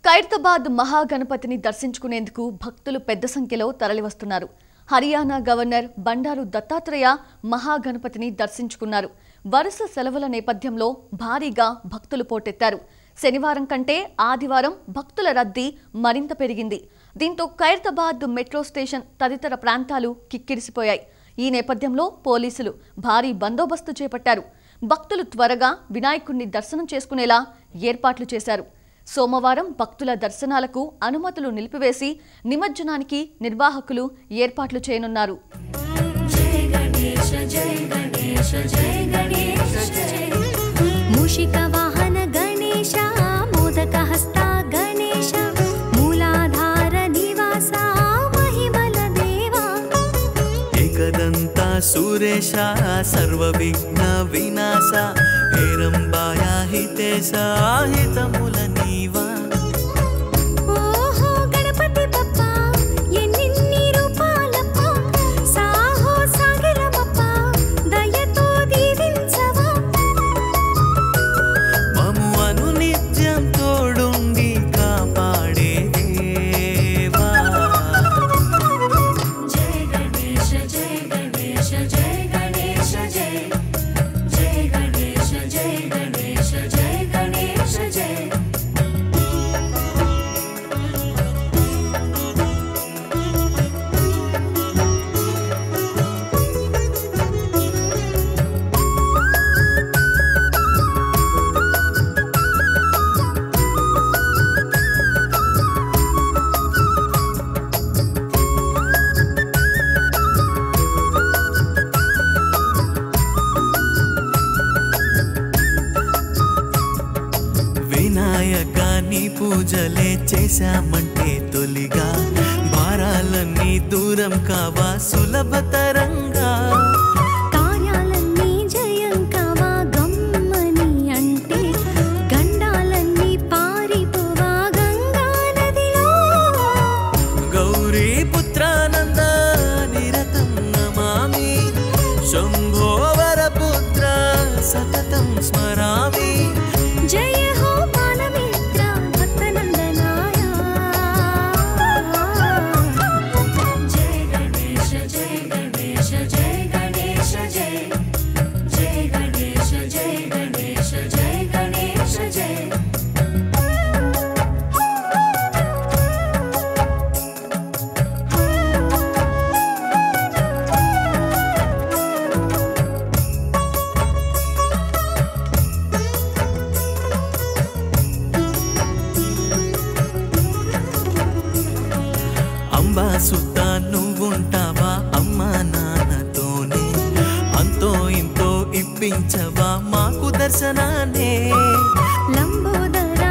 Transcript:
ఖైరతాబాద్ మహాగణపతిని దర్శించుకునేందుకు భక్తులు పెద్ద సంఖ్యలో తరలివస్తున్నారు. హర్యానా గవర్నర్ బండారు దత్తాత్రేయ మహాగణపతిని దర్శించుకున్నారు. వరుస సెలవుల నేపథ్యంలో భారీగా భక్తులు పోటెత్తారు. శనివారం కంటే ఆదివారం భక్తుల రద్దీ మరింత పెరిగింది. దీంతో ఖైరతాబాద్ మెట్రో స్టేషన్ తదితర ప్రాంతాలు కిక్కిరిసిపోయాయి. ఈ నేపథ్యంలో పోలీసులు భారీ బందోబస్తు చేపట్టారు. భక్తులు త్వరగా వినాయకుడిని దర్శనం చేసుకునేలా ఏర్పాట్లు చేశారు. సోమవారం భక్తుల దర్శనాలకు అనుమతులు నిలిపివేసి నిమజ్జనానికి నిర్వాహకులు ఏర్పాట్లు చేయనున్నారు. మూషిక వాహన గణేశ మోదక హస్త గణేశ మూలాధార నివాస మహిమల దేవా ఏకదంత సురేశ సర్వ విఘ్న వినాశ హేరంబాయ హితేశ హితముల నీవా. ఓహో గణపతి బప్ప ఎన్నిన్ని రూపాలప్ప సాహో సాగిరమప్ప దయతో దీవించవా. మము అను నిత్యం తోడుండి కాపాడే దేవా. జయ గణేశ జయ గణేశ జయ గణేశ జయ జయ గణేశ జయ గణేశ జయ గణేశ జయ. వినాయకాన్ని పూజలే చేశామంటే తొలిగా భారాలన్నీ దూరం కావా సులభతరంగా. కార్యాలన్నీ జయం కావా గమ్మని అంటే గండాలన్నీ పారిపోవా గంగా నదిలో. గౌరీ పుత్రానంద నిరతం నమామి శంభో వరపుత్ర సతతం స్మరామి. జయ హో బాలమిత్ర భక్తనందనాయ. జయ గణేశ జయ గణేశ జయ గణేశ జయ జయ గణేశ జయ గణేశ జయ గణేశ జయ. అంబా సుత నువ్వుంటావా అమ్మా నాన్నతోనే అంతో ఇంతో ఇప్పించవా మాకు దర్శనాన్నే. లంబోదర